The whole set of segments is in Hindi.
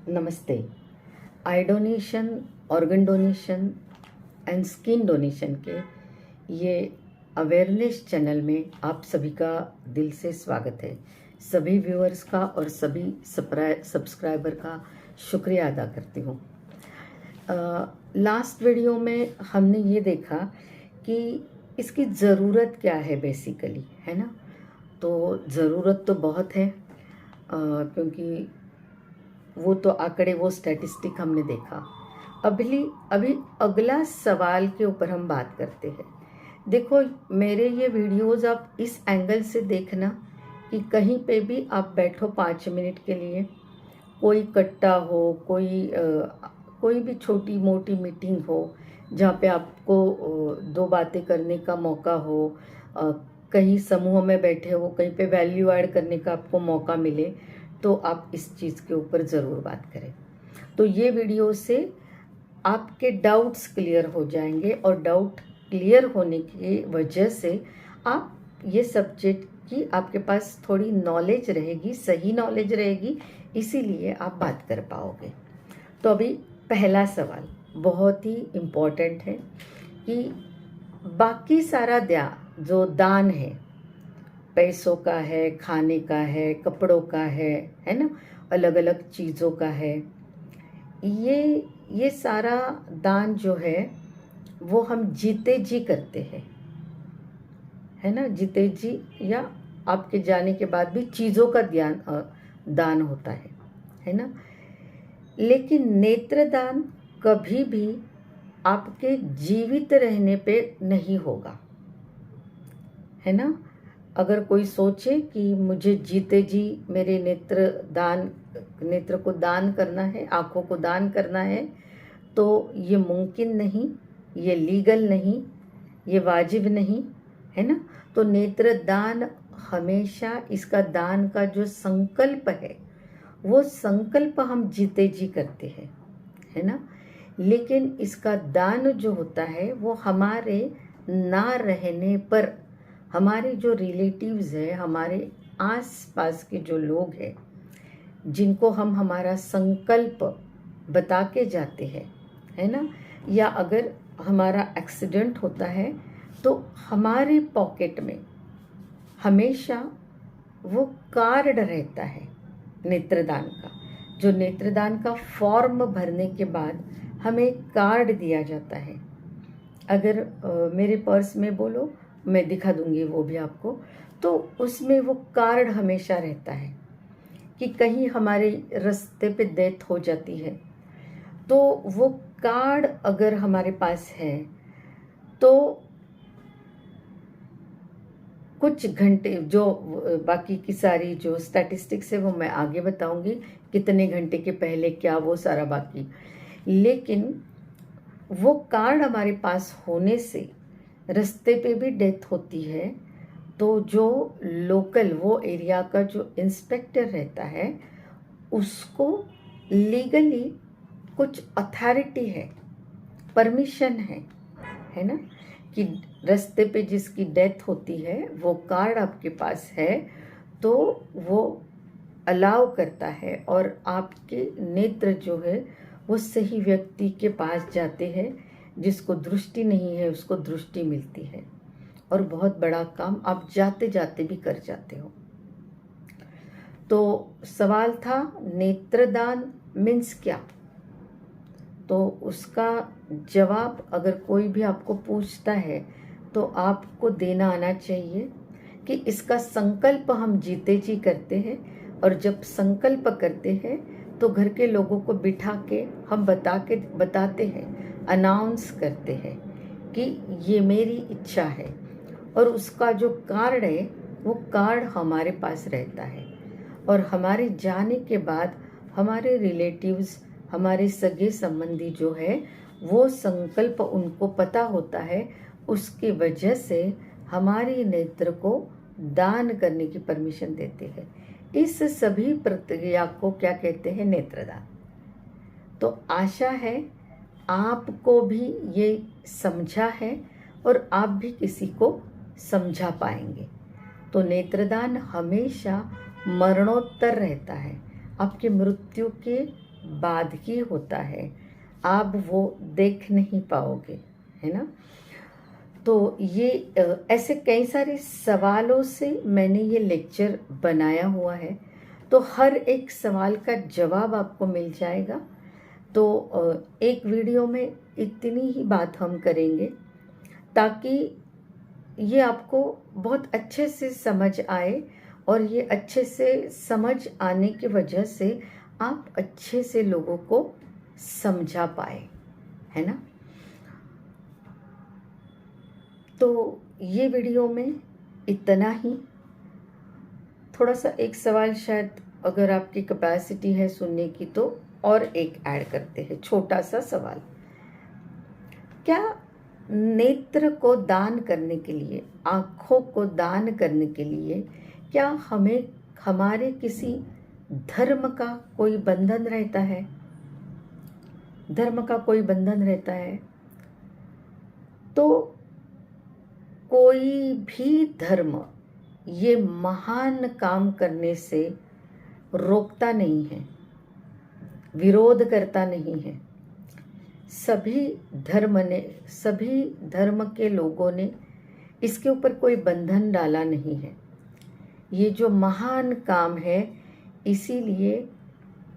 नमस्ते। आई donation, organ donation and skin donation के ये अवेयरनेस चैनल में आप सभी का दिल से स्वागत है। सभी व्यूअर्स का और सभी सब्सक्राइबर का शुक्रिया अदा करती हूँ। लास्ट वीडियो में हमने ये देखा कि इसकी ज़रूरत क्या है बेसिकली, है ना। तो ज़रूरत तो बहुत है, क्योंकि वो तो आंकड़े, वो स्टैटिस्टिक हमने देखा। अभी अगला सवाल के ऊपर हम बात करते हैं। देखो, मेरे ये वीडियोस आप इस एंगल से देखना कि कहीं पे भी आप बैठो 5 मिनट के लिए, कोई कट्टा हो, कोई भी छोटी मोटी मीटिंग हो जहाँ पे आपको दो बातें करने का मौका हो, कहीं समूह में बैठे हो, कहीं पे वैल्यू ऐड करने का आपको मौका मिले, तो आप इस चीज़ के ऊपर ज़रूर बात करें। तो ये वीडियो से आपके डाउट्स क्लियर हो जाएंगे और डाउट क्लियर होने की वजह से आप ये सब्जेक्ट की आपके पास थोड़ी नॉलेज रहेगी, सही नॉलेज रहेगी, इसीलिए आप बात कर पाओगे। तो अभी पहला सवाल बहुत ही इम्पोर्टेंट है कि बाकी सारा जो दान है, पैसों का है, खाने का है, कपड़ों का है ना, अलग अलग चीज़ों का है, ये सारा दान जो है वो हम जीते जी करते हैं, है ना। जीते जी या आपके जाने के बाद भी चीज़ों का दान होता है ना। लेकिन नेत्रदान कभी भी आपके जीवित रहने पे नहीं होगा, है ना। अगर कोई सोचे कि मुझे जीते जी मेरे नेत्र को दान करना है, आँखों को दान करना है, तो ये मुमकिन नहीं, ये लीगल नहीं, ये वाजिब नहीं, है ना। तो नेत्र दान हमेशा, इसका दान का जो संकल्प है वो संकल्प हम जीते जी करते हैं, है ना। लेकिन इसका दान जो होता है वो हमारे ना रहने पर हमारे जो रिलेटिव्स है, हमारे आस पास के जो लोग हैं, जिनको हम हमारा संकल्प बता के जाते हैं, है ना, या अगर हमारा एक्सीडेंट होता है तो हमारे पॉकेट में हमेशा वो कार्ड रहता है नेत्रदान का। जो नेत्रदान का फॉर्म भरने के बाद हमें कार्ड दिया जाता है। अगर मेरे पर्स में बोलो, मैं दिखा दूंगी वो भी आपको, तो उसमें वो कार्ड हमेशा रहता है कि कहीं हमारे रास्ते पे डेथ हो जाती है तो वो कार्ड अगर हमारे पास है तो कुछ घंटे, जो बाकी की सारी जो स्टैटिस्टिक्स है वो मैं आगे बताऊंगी, कितने घंटे के पहले क्या, वो सारा बाकी। लेकिन वो कार्ड हमारे पास होने से रास्ते पे भी डेथ होती है तो जो लोकल, वो एरिया का जो इंस्पेक्टर रहता है, उसको लीगली कुछ अथॉरिटी है, परमिशन है ना, कि रास्ते पे जिसकी डेथ होती है वो कार्ड आपके पास है तो वो अलाउ करता है और आपके नेत्र जो है वो सही व्यक्ति के पास जाते हैं। जिसको दृष्टि नहीं है उसको दृष्टि मिलती है और बहुत बड़ा काम आप जाते जाते भी कर जाते हो। तो सवाल था नेत्रदान मीन्स क्या, तो उसका जवाब अगर कोई भी आपको पूछता है तो आपको देना आना चाहिए कि इसका संकल्प हम जीते जी करते हैं। और जब संकल्प करते हैं तो घर के लोगों को बिठा के हम बताते हैं, अनाउंस करते हैं कि ये मेरी इच्छा है, और उसका जो कार्ड है वो कार्ड हमारे पास रहता है। और हमारे जाने के बाद हमारे रिलेटिव्स, हमारे सगे संबंधी जो है वो संकल्प उनको पता होता है, उसकी वजह से हमारे नेत्र को दान करने की परमिशन देते हैं। इस सभी प्रक्रिया को क्या कहते हैं? नेत्रदान। तो आशा है आपको भी ये समझा है और आप भी किसी को समझा पाएंगे। तो नेत्रदान हमेशा मरणोत्तर रहता है, आपके मृत्यु के बाद ही होता है, आप वो देख नहीं पाओगे, है ना। तो ये ऐसे कई सारे सवालों से मैंने ये लेक्चर बनाया हुआ है, तो हर एक सवाल का जवाब आपको मिल जाएगा। तो एक वीडियो में इतनी ही बात हम करेंगे ताकि ये आपको बहुत अच्छे से समझ आए, और ये अच्छे से समझ आने की वजह से आप अच्छे से लोगों को समझा पाए, है ना। तो ये वीडियो में इतना ही। थोड़ा सा एक सवाल शायद अगर आपकी कैपेसिटी है सुनने की तो और एक ऐड करते हैं, छोटा सा सवाल। क्या नेत्र को दान करने के लिए, आँखों को दान करने के लिए, क्या हमें हमारे किसी धर्म का कोई बंधन रहता है? धर्म का कोई बंधन रहता है? तो कोई भी धर्म ये महान काम करने से रोकता नहीं है, विरोध करता नहीं है। सभी धर्म के लोगों ने इसके ऊपर कोई बंधन डाला नहीं है। ये जो महान काम है, इसीलिए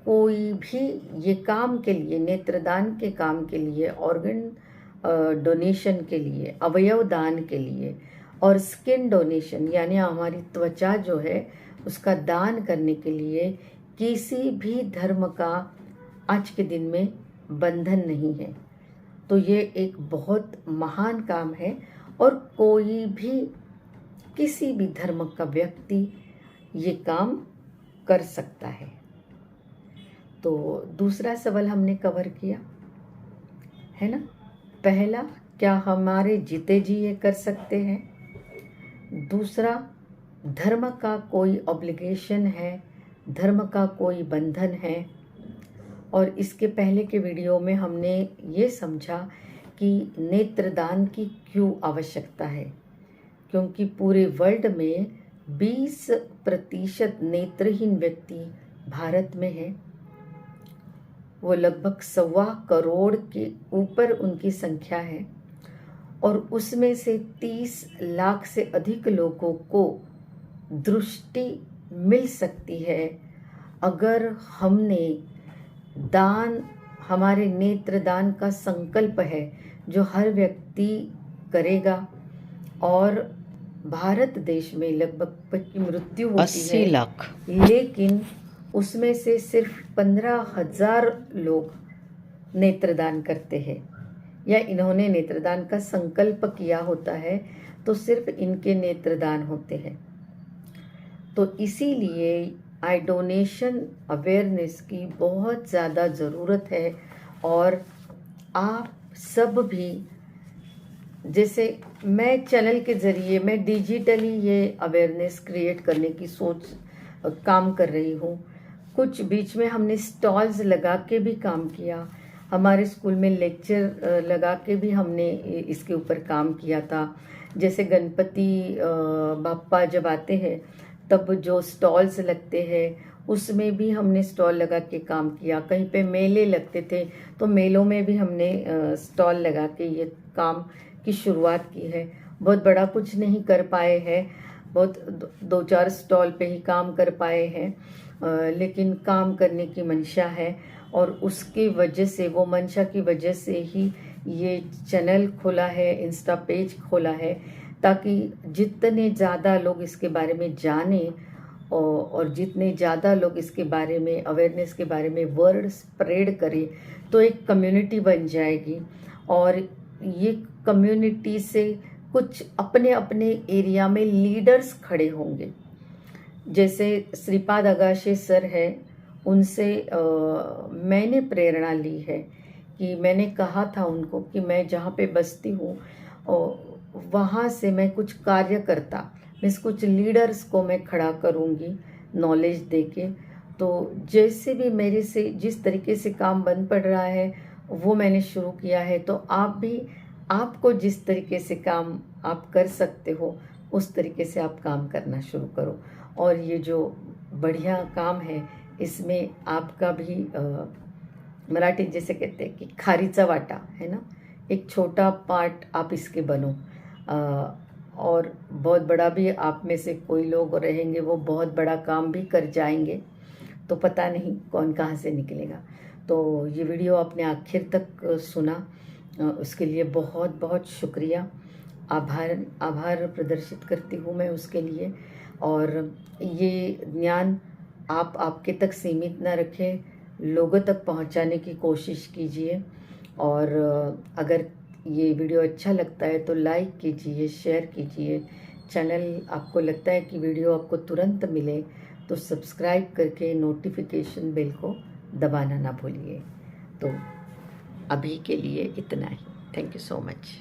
कोई भी ये काम के लिए, नेत्रदान के काम के लिए, ऑर्गन डोनेशन के लिए, अवयव दान के लिए, और स्किन डोनेशन यानी हमारी त्वचा जो है उसका दान करने के लिए किसी भी धर्म का आज के दिन में बंधन नहीं है। तो ये एक बहुत महान काम है, और कोई भी किसी भी धर्म का व्यक्ति ये काम कर सकता है। तो दूसरा सवाल हमने कवर किया, है ना। पहला, क्या हमारे जीते जी ये कर सकते हैं? दूसरा, धर्म का कोई ऑब्लिगेशन है, धर्म का कोई बंधन है। और इसके पहले के वीडियो में हमने ये समझा कि नेत्रदान की क्यों आवश्यकता है, क्योंकि पूरे वर्ल्ड में 20% नेत्रहीन व्यक्ति भारत में है। वो लगभग 1.25 करोड़ के ऊपर उनकी संख्या है, और उसमें से 30 लाख से अधिक लोगों को दृष्टि मिल सकती है अगर हमने दान, हमारे नेत्रदान का संकल्प है जो हर व्यक्ति करेगा। और भारत देश में लगभग की मृत्यु होती 80 लाख, लेकिन उसमें से सिर्फ 15,000 लोग नेत्रदान करते हैं, या इन्होंने नेत्रदान का संकल्प किया होता है, तो सिर्फ इनके नेत्रदान होते हैं। तो इसीलिए आई डोनेशन अवेयरनेस की बहुत ज़्यादा ज़रूरत है। और आप सब भी, जैसे मैं चैनल के ज़रिए मैं डिजिटली ये अवेयरनेस क्रिएट करने की काम कर रही हूँ। कुछ बीच में हमने स्टॉल्स लगा के भी काम किया, हमारे स्कूल में लेक्चर लगा के भी हमने इसके ऊपर काम किया था। जैसे गणपति बाप्पा जब आते हैं तब जो स्टॉल्स लगते हैं उसमें भी हमने स्टॉल लगा के काम किया। कहीं पे मेले लगते थे तो मेलों में भी हमने स्टॉल लगा के ये काम की शुरुआत की है। बहुत बड़ा कुछ नहीं कर पाए हैं, बहुत 2-4 स्टॉल पे ही काम कर पाए हैं, लेकिन काम करने की मंशा है। और उसकी वजह से, वो मंशा की वजह से ही ये चैनल खोला है, इंस्टा पेज खोला है, ताकि जितने ज़्यादा लोग इसके बारे में जाने और जितने ज़्यादा लोग इसके बारे में, अवेयरनेस के बारे में वर्ड स्प्रेड करें, तो एक कम्युनिटी बन जाएगी। और ये कम्युनिटी से कुछ अपने अपने एरिया में लीडर्स खड़े होंगे। जैसे श्रीपाद अगाशे सर है, उनसे मैंने प्रेरणा ली है कि मैंने कहा था उनको कि मैं जहाँ पे बसती हूँ वहाँ से मैं कुछ कार्य करता, मैं कुछ लीडर्स को मैं खड़ा करूँगी नॉलेज देके। तो जैसे भी मेरे से जिस तरीके से काम बन पड़ रहा है वो मैंने शुरू किया है, तो आप भी, आपको जिस तरीके से काम आप कर सकते हो उस तरीके से आप काम करना शुरू करो। और ये जो बढ़िया काम है इसमें आपका भी मराठी जैसे कहते हैं कि खारीचा वाटा है ना, एक छोटा पार्ट आप इसके बनो। और बहुत बड़ा भी आप में से कोई लोग रहेंगे वो बहुत बड़ा काम भी कर जाएंगे, तो पता नहीं कौन कहाँ से निकलेगा। तो ये वीडियो आपने आखिर तक सुना, उसके लिए बहुत बहुत शुक्रिया, आभार प्रदर्शित करती हूँ मैं उसके लिए। और ये ज्ञान आप आपके तक सीमित न रखें, लोगों तक पहुँचाने की कोशिश कीजिए। और अगर ये वीडियो अच्छा लगता है तो लाइक कीजिए, शेयर कीजिए। चैनल आपको लगता है कि वीडियो आपको तुरंत मिले तो सब्सक्राइब करके नोटिफिकेशन बेल को दबाना ना भूलिए। तो अभी के लिए इतना ही। Thank you so much.